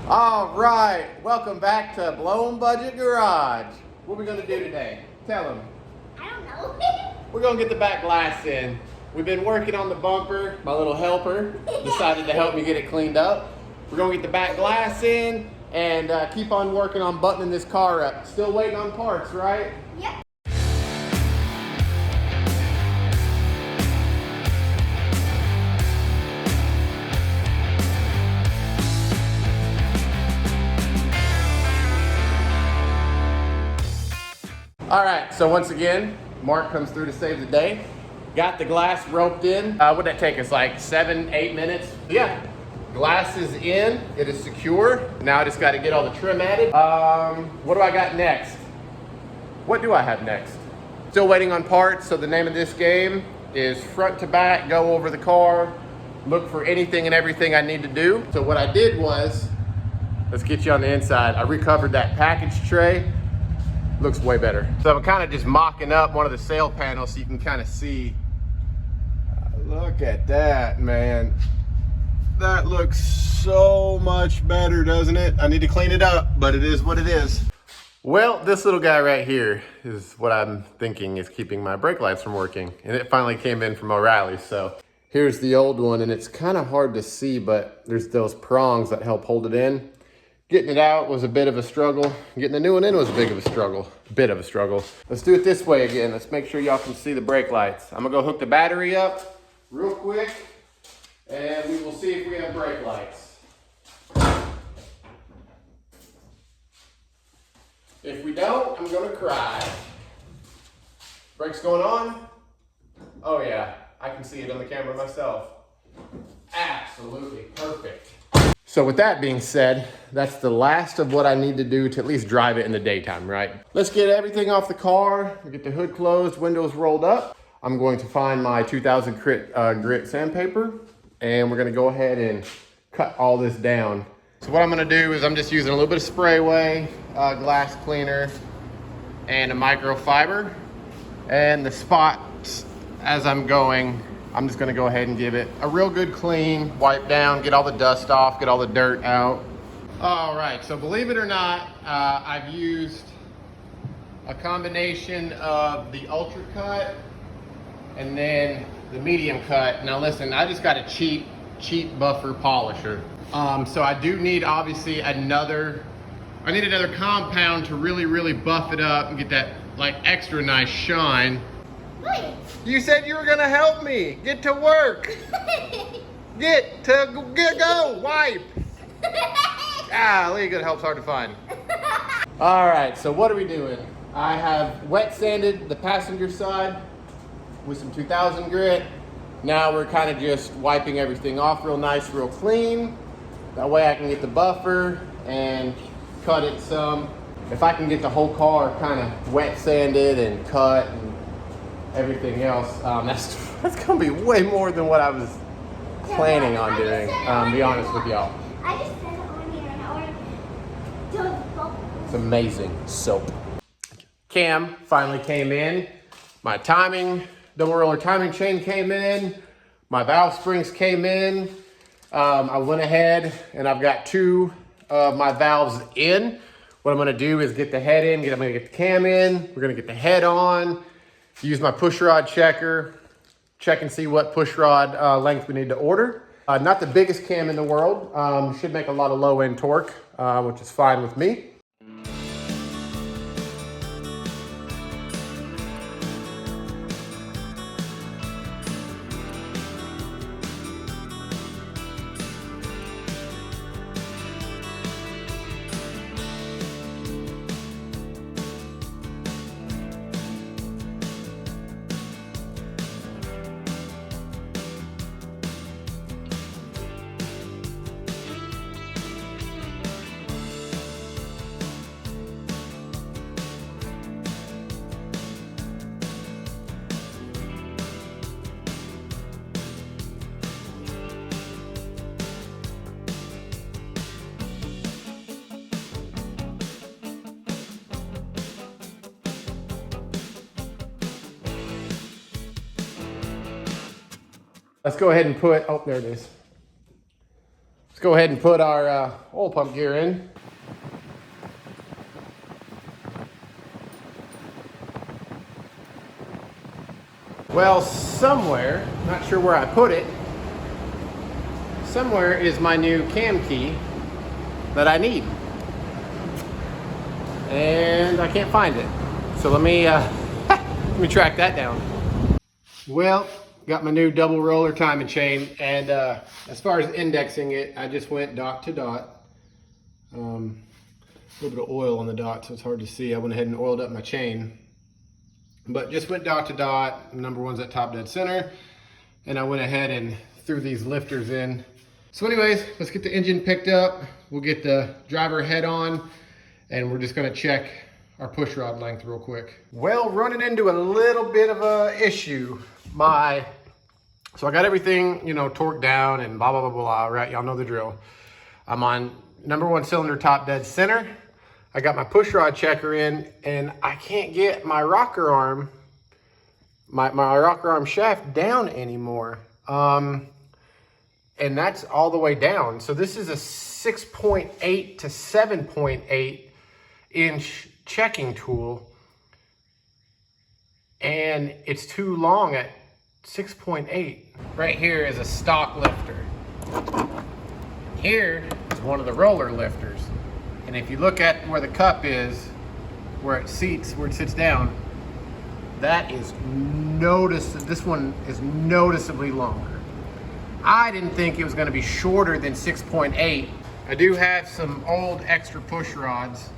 All right, welcome back to Blown Budget Garage. What are we gonna do today? Tell them. I don't know. We're gonna get the back glass in. We've been working on the bumper. My little helper decided to help me get it cleaned up. We're gonna get the back glass in and keep on working on buttoning this car up. Still waiting on parts, right? Yep. All right, so once again, Mark comes through to save the day. Got the glass roped in. What'd that take us, like 7-8 minutes? Yeah, glass is in, it is secure. Now I just gotta get all the trim added. What do I got next? What do I have next? Still waiting on parts, so the name of this game is front to back, go over the car, look for anything and everything I need to do. So what I did was, let's get you on the inside. I recovered that package tray. Looks way better. So I'm kind of just mocking up one of the sail panels so you can kind of see. Look at that, man. That looks so much better, doesn't it? I need to clean it up, but it is what it is. Well, this little guy right here is what I'm thinking is keeping my brake lights from working. And it finally came in from O'Reilly. So here's the old one, and it's kind of hard to see, but there's those prongs that help hold it in. Getting it out was a bit of a struggle. Getting the new one in was a bit of a struggle. Let's do it this way again. Let's make sure y'all can see the brake lights. I'm gonna go hook the battery up real quick, and we will see if we have brake lights. If we don't, I'm gonna cry. Brakes going on? Oh yeah, I can see it on the camera myself. Absolutely perfect. So with that being said, that's the last of what I need to do to at least drive it in the daytime, right? Let's get everything off the car, get the hood closed, windows rolled up. I'm going to find my 2000 grit sandpaper, and we're gonna go ahead and cut all this down. So what I'm gonna do is I'm just using a little bit of sprayway, glass cleaner, and a microfiber. And the spots as I'm going, I'm just gonna go ahead and give it a real good clean, wipe down, get all the dust off, get all the dirt out. All right, so believe it or not, I've used a combination of the Ultra Cut and then the medium cut. Now listen, I just got a cheap buffer polisher. So I do need obviously another compound to really buff it up and get that like extra nice shine. Wait. You said you were gonna help me. Get to work. Go, wipe. Golly, good help's hard to find. All right, so what are we doing? I have wet sanded the passenger side with some 2000 grit. Now we're kind of just wiping everything off real nice, real clean. That way I can get the buffer and cut it some. If I can get the whole car kind of wet sanded and cut and everything else, that's gonna be way more than what I was planning on doing, be honest with y'all. I just set it on here and I ordered It's amazing soap. Cam finally came in. My double roller timing chain came in. My valve springs came in. I went ahead and I've got 2 of my valves in. What I'm gonna do is get the head in, I'm gonna get the cam in, we're gonna get the head on, use my push rod checker, check and see what push rod length we need to order. Not the biggest cam in the world, should make a lot of low end torque, which is fine with me. Let's go ahead and put, oh, there it is. Let's go ahead and put our oil pump gear in. Well, somewhere, not sure where I put it, somewhere is my new cam key that I need. And I can't find it. So let me track that down. Well, got my new double roller timing chain, and as far as indexing it, I just went dot to dot. A little bit of oil on the dot, so it's hard to see. I went ahead and oiled up my chain, but just went dot to dot. Number one's at top dead center, and I went ahead and threw these lifters in. So anyways, let's get the engine picked up. We'll get the driver head on, and we're just gonna check our push rod length real quick. Well, running into a little bit of a issue. So I got everything, you know, torqued down and blah, blah, blah, blah, right? Y'all know the drill. I'm on number one cylinder, top dead center. I got my push rod checker in, and I can't get my rocker arm, my rocker arm shaft down anymore. And that's all the way down. So this is a 6.8 to 7.8 inch checking tool, and it's too long at 6.8. Right here is a stock lifter. Here is one of the roller lifters. And if you look at where the cup is, where it sits down, that is this one is noticeably longer. I didn't think it was gonna be shorter than 6.8. I do have some old extra push rods.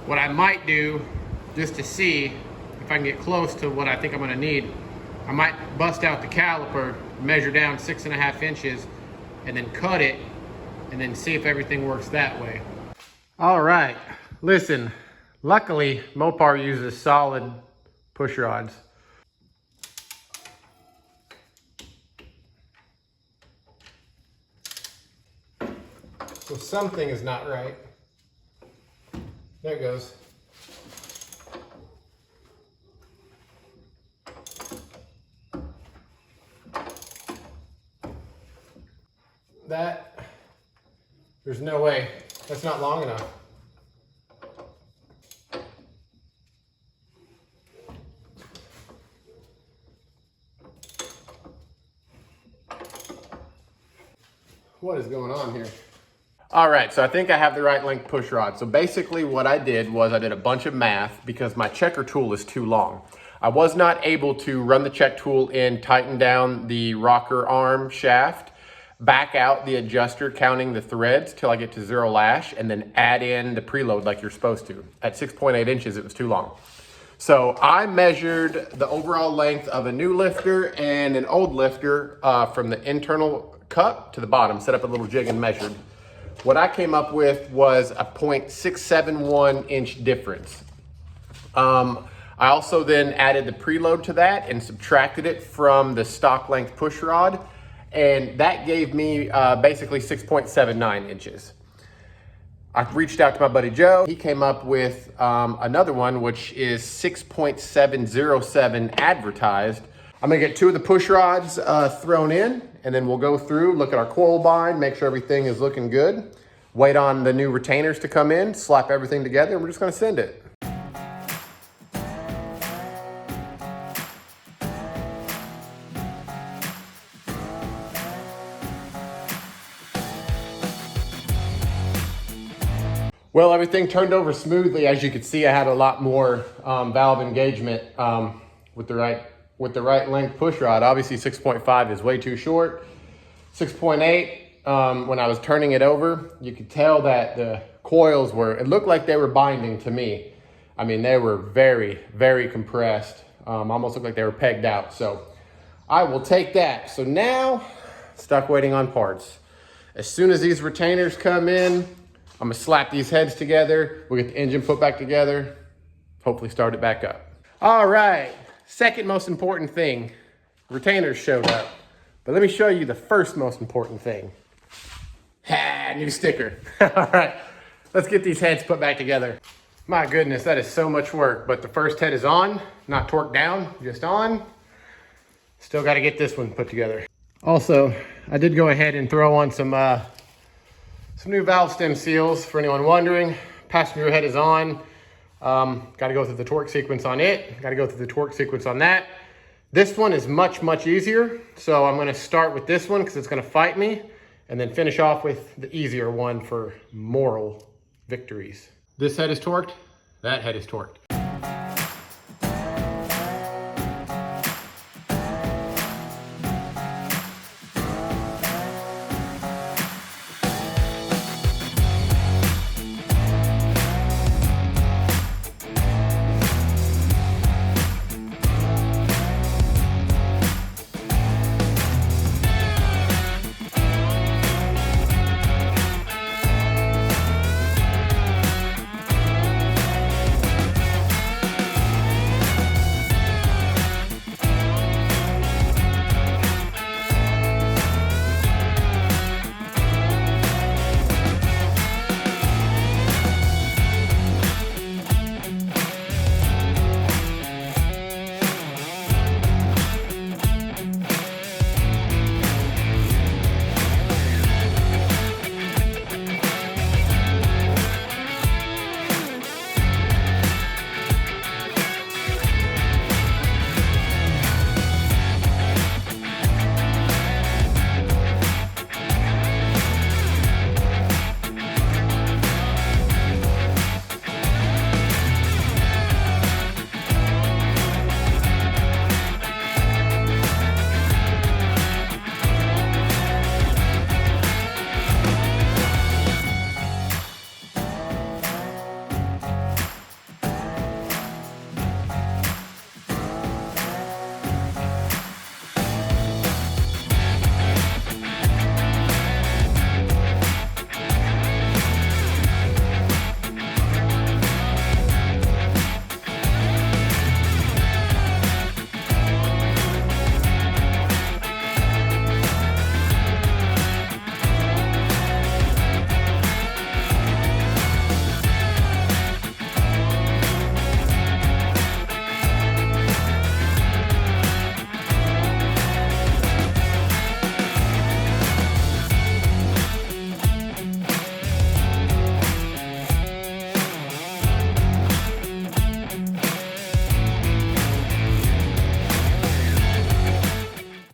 What I might do, just to see if I can get close to what I think I'm gonna need, I might bust out the caliper, measure down 6.5 inches, and then cut it, and then see if everything works that way. All right, listen, luckily Mopar uses solid push rods. So something is not right. There it goes. There's no way. That's not long enough. What is going on here? All right, so I think I have the right length push rod. So basically what I did was I did a bunch of math because my checker tool is too long. I was not able to run the check tool in, tighten down the rocker arm shaft, back out the adjuster counting the threads till I get to 0 lash, and then add in the preload like you're supposed to. At 6.8 inches, it was too long. So I measured the overall length of a new lifter and an old lifter from the internal cup to the bottom, set up a little jig and measured. What I came up with was a 0.671 inch difference. I also then added the preload to that and subtracted it from the stock length push rod, and that gave me basically 6.79 inches. I reached out to my buddy Joe. He came up with another one, which is 6.707 advertised. I'm gonna get 2 of the push rods thrown in, and then we'll go through, look at our coil bind, make sure everything is looking good, wait on the new retainers to come in, slap everything together, and we're just gonna send it. Well, everything turned over smoothly. As you can see, I had a lot more valve engagement with the right length push rod. Obviously 6.5 is way too short. 6.8, when I was turning it over, you could tell that the coils it looked like they were binding to me. I mean, they were very, very compressed. Almost looked like they were pegged out. So I will take that. So now, stuck waiting on parts. As soon as these retainers come in, I'm gonna slap these heads together. We'll get the engine put back together, hopefully start it back up. All right, second most important thing, retainers showed up. But let me show you the first most important thing. New sticker. All right, let's get these heads put back together. My goodness, that is so much work, but the first head is on, not torqued down, just on. Still gotta get this one put together. Also, I did go ahead and throw on some new valve stem seals for anyone wondering. Passenger head is on. Got to go through the torque sequence on it. Got to go through the torque sequence on that. This one is much, much easier. So I'm going to start with this one because it's going to fight me, and then finish off with the easier one for moral victories. This head is torqued. That head is torqued.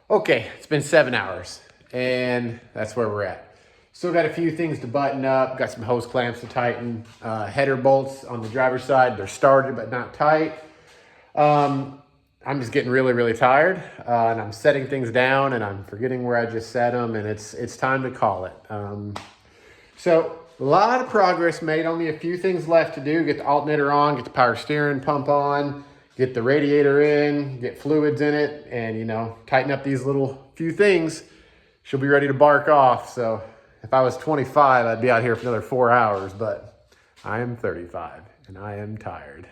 Okay, it's been 7 hours, and that's where we're at. Still got a few things to button up, got some hose clamps to tighten, header bolts on the driver's side, they're started but not tight. I'm just getting really, really tired, and I'm setting things down, and I'm forgetting where I just set them, and it's time to call it. So a lot of progress made, only a few things left to do. Get the alternator on, get the power steering pump on, get the radiator in, get fluids in it, and, you know, tighten up these little few things. She'll be ready to bark off. So if I was 25, I'd be out here for another 4 hours, but I am 35 and I am tired.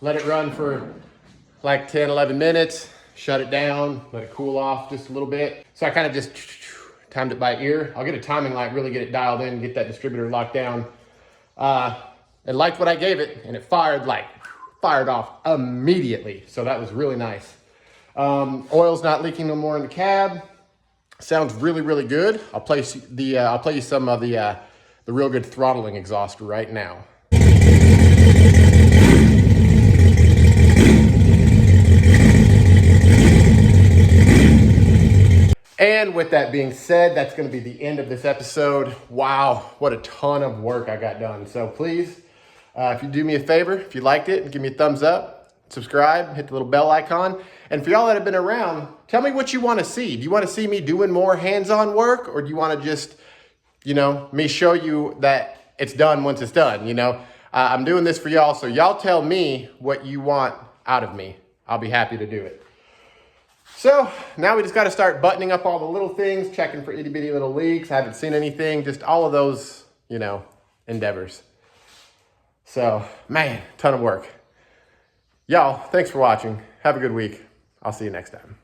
Let it run for like 10, 11 minutes, shut it down, let it cool off just a little bit. So I kind of just timed it by ear. I'll get a timing light, really get it dialed in, get that distributor locked down. It liked what I gave it, and it fired off immediately. So that was really nice. Oil's not leaking no more in the cab. Sounds really, really good. I'll play you some of the real good throttling exhaust right now. And with that being said, that's going to be the end of this episode. Wow, what a ton of work I got done. So please, if you do me a favor, if you liked it, give me a thumbs up, subscribe, hit the little bell icon. And for y'all that have been around, tell me what you want to see. Do you want to see me doing more hands-on work, or do you want to just, me show you that it's done once it's done, I'm doing this for y'all, so y'all tell me what you want out of me. I'll be happy to do it. So now we just got to start buttoning up all the little things, checking for itty bitty little leaks. I haven't seen anything, just all of those, endeavors. So, man, ton of work. Y'all, thanks for watching. Have a good week. I'll see you next time.